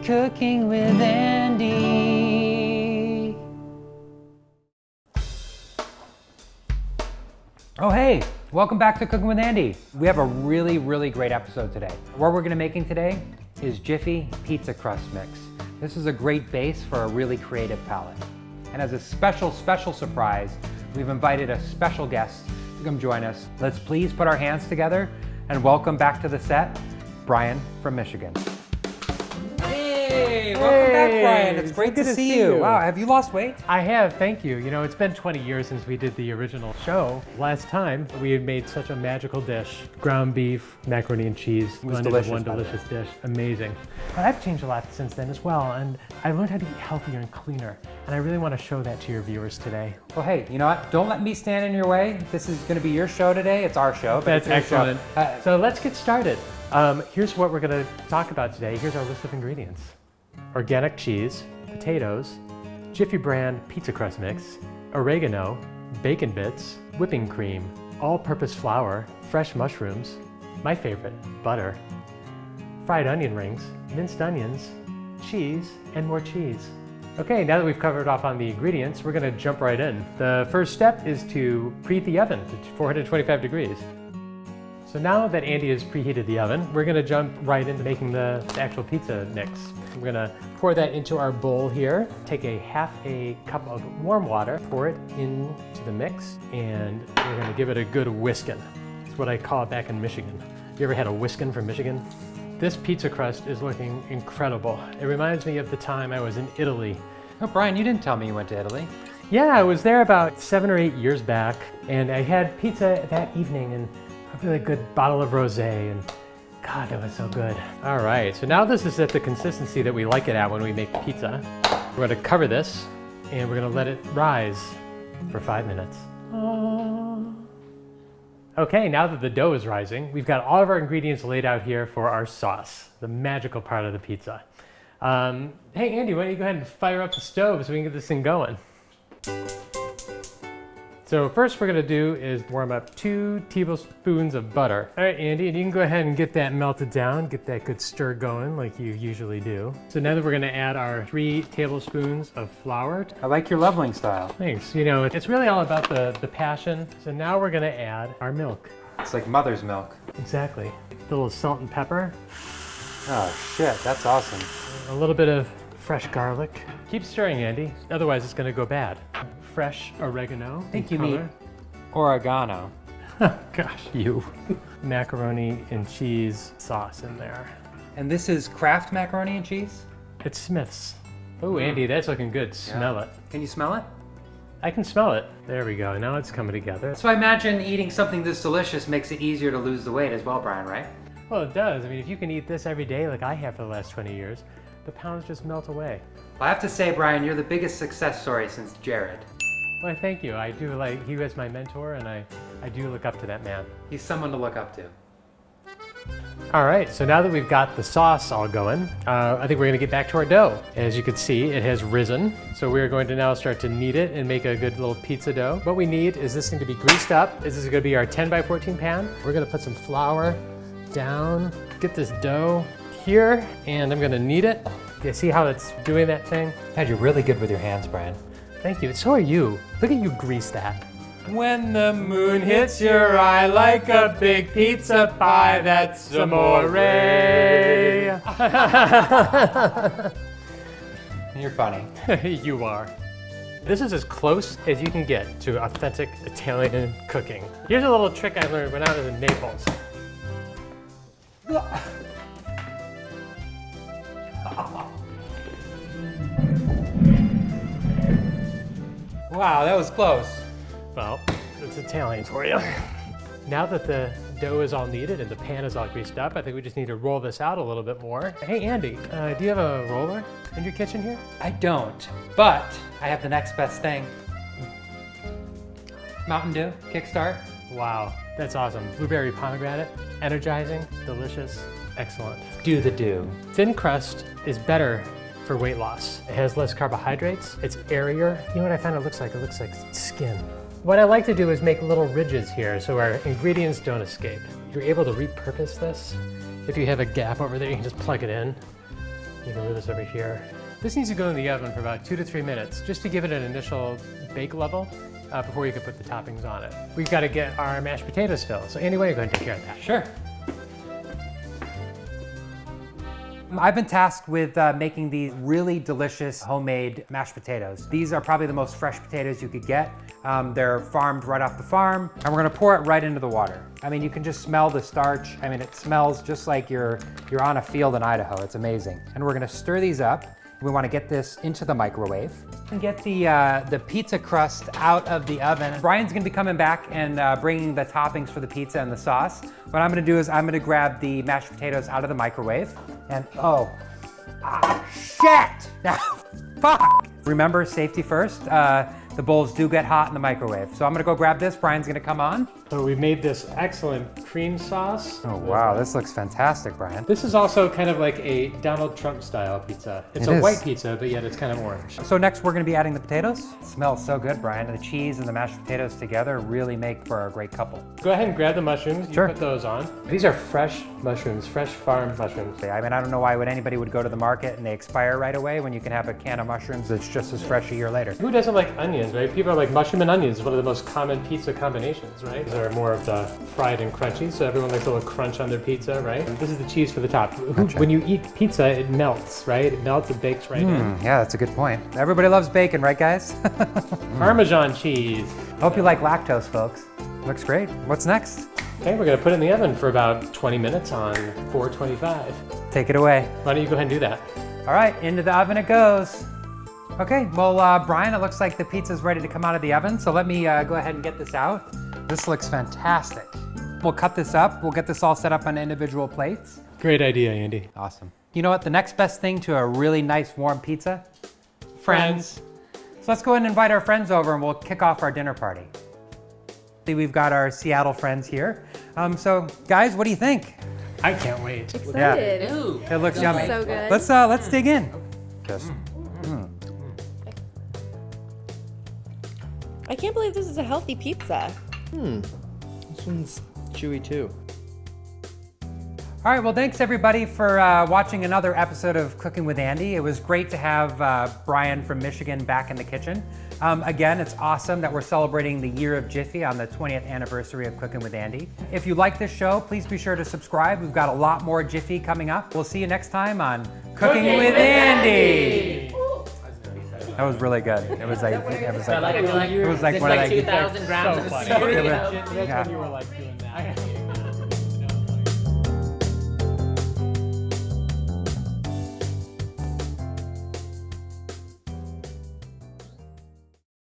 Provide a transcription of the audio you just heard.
Cooking with Andy. Oh hey, welcome back to Cooking with Andy. We have a really great episode today. What we're gonna making today is Jiffy Pizza Crust Mix. This is a great base for a really creative palette. And as a special surprise, we've invited a special guest to come join us. Let's please put our hands together and welcome back to the set, Brian from Michigan. Hey, welcome back, Brian. It's great to see you. Wow, have you lost weight? I have, thank you. You know, it's been 20 years since we did the original show. Last time, we had made such a magical dish. Ground beef, macaroni and cheese. It was delicious, one delicious dish. Amazing. But I've changed a lot since then as well, and I learned how to eat healthier and cleaner. And I really want to show that to your viewers today. Well, hey, you know what? Don't let me stand in your way. This is going to be your show today. It's our show. That's excellent. So let's get started. Here's what we're going to talk about today. Here's our list of ingredients. Organic cheese, potatoes, Jiffy brand pizza crust mix, oregano, bacon bits, whipping cream, all-purpose flour, fresh mushrooms, my favorite, butter, fried onion rings, minced onions, cheese, and more cheese. Okay, now that we've covered off on the ingredients, we're gonna jump right in. The first step is to preheat the oven to 425 degrees. So now that Andy has preheated the oven, we're gonna jump right into making the actual pizza mix. We're gonna pour that into our bowl here, take half a cup of warm water, pour it into the mix, and we're gonna give it a good whiskin'. It's what I call it back in Michigan. You ever had a whiskin' from Michigan? This pizza crust is looking incredible. It reminds me of the time I was in Italy. Oh, Brian, you didn't tell me you went to Italy. Yeah, I was there about 7 or 8 years back, and I had pizza that evening and a really good bottle of rosé, and God, that was so good. All right, so now this is at the consistency that we like it at when we make pizza. We're gonna cover this, and we're gonna let it rise for 5 minutes. Okay, now that the dough is rising, we've got all of our ingredients laid out here for our sauce, the magical part of the pizza. Hey Andy, why don't you go ahead and fire up the stove so we can get this thing going. So first we're gonna do is warm up 2 tablespoons of butter. All right, Andy, and you can go ahead and get that melted down, get that good stir going like you usually do. So now that we're gonna add our 3 tablespoons of flour. I like your leveling style. Thanks, you know, it's really all about the passion. So now we're gonna add our milk. It's like mother's milk. Exactly. A little salt and pepper. Oh shit, that's awesome. A little bit of fresh garlic. Keep stirring, Andy, otherwise it's gonna go bad. Fresh oregano. I think you mean oregano. Gosh, you. Macaroni and cheese sauce in there. And this is Kraft macaroni and cheese? It's Smith's. Oh, Andy, that's looking good. Smell it. Can you smell it? I can smell it. There we go. Now it's coming together. So I imagine eating something this delicious makes it easier to lose the weight as well, Brian, right? Well, it does. I mean, if you can eat this every day like I have for the last 20 years, the pounds just melt away. Well, I have to say, Brian, you're the biggest success story since Jared. Well, thank you. I do like, he was my mentor, and I do look up to that man. He's someone to look up to. All right, so now that we've got the sauce all going, I think we're gonna get back to our dough. As you can see, it has risen. So we're going to now start to knead it and make a good little pizza dough. What we need is this thing to be greased up. This is gonna be our 10 by 14 pan. We're gonna put some flour down, get this dough here, and I'm gonna knead it. You see how it's doing that thing? God, you're really good with your hands, Brian. Thank you, so are you. Look at you grease that. When the moon hits your eye like a big pizza pie, that's amore. You're funny. You are. This is as close as you can get to authentic Italian cooking. Here's a little trick I learned when I was in Naples. Wow, that was close. Well, it's Italian for you. Now that the dough is all kneaded and the pan is all greased up, I think we just need to roll this out a little bit more. Hey Andy, do you have a roller in your kitchen here? I don't, but I have the next best thing. Mountain Dew, Kickstart. Wow, that's awesome. Blueberry pomegranate, energizing, delicious, excellent. Do the do. Thin crust is better for weight loss. It has less carbohydrates, it's airier. You know what I found it looks like? It looks like skin. What I like to do is make little ridges here so our ingredients don't escape. You're able to repurpose this. If you have a gap over there, you can just plug it in. You can move this over here. This needs to go in the oven for about 2 to 3 minutes, just to give it an initial bake level before you can put the toppings on it. We've got to get our mashed potatoes filled. So anyway, you're going to take care of that. Sure. I've been tasked with making these really delicious homemade mashed potatoes. These are probably the most fresh potatoes you could get. They're farmed right off the farm, and we're gonna pour it right into the water. I mean, you can just smell the starch. I mean, it smells just like you're on a field in Idaho. It's amazing. And we're gonna stir these up. We wanna get this into the microwave and get the pizza crust out of the oven. Brian's gonna be coming back and bringing the toppings for the pizza and the sauce. What I'm gonna do is I'm gonna grab the mashed potatoes out of the microwave and shit! Fuck! Remember, safety first. The bowls do get hot in the microwave. So I'm gonna go grab this. Brian's gonna come on. So we've made this excellent cream sauce. Oh wow, this looks fantastic, Brian. This is also kind of like a Donald Trump style pizza. It's a white pizza, but yet it's kind of orange. So next we're gonna be adding the potatoes. It smells so good, Brian. The cheese and the mashed potatoes together really make for a great couple. Go ahead and grab the mushrooms. Sure. You put those on. These are fresh mushrooms, fresh farm mushrooms. I mean, I don't know why anybody would go to the market and they expire right away when you can have a can of mushrooms that's just as fresh a year later. Who doesn't like onions, right? People are like, mushroom and onions is one of the most common pizza combinations, right? These are more of the fried and crunchy, so everyone likes a little crunch on their pizza, right? And this is the cheese for the top. Gotcha. When you eat pizza, it melts, right? It melts, it bakes right in. Yeah, that's a good point. Everybody loves bacon, right guys? Parmesan cheese. Hope you like lactose, folks. Looks great. What's next? Okay, we're gonna put it in the oven for about 20 minutes on 425. Take it away. Why don't you go ahead and do that? All right, into the oven it goes. Okay, well, Brian, it looks like the pizza's ready to come out of the oven, so let me go ahead and get this out. This looks fantastic. We'll cut this up. We'll get this all set up on individual plates. Great idea, Andy. Awesome. You know what? The next best thing to a really nice warm pizza? Friends. So let's go ahead and invite our friends over and we'll kick off our dinner party. We've got our Seattle friends here. So guys, what do you think? I can't wait. Excited. It looks yummy. So good. Let's dig in. Just I can't believe this is a healthy pizza. This one's chewy too. All right, well, thanks everybody for watching another episode of Cooking with Andy. It was great to have Brian from Michigan back in the kitchen. Again, it's awesome that we're celebrating the year of Jiffy on the 20th anniversary of Cooking with Andy. If you like this show, please be sure to subscribe. We've got a lot more Jiffy coming up. We'll see you next time on Cooking with Andy. That was really good. It was like one of the. 2,000 grams of So funny. cereal. That's when you were like,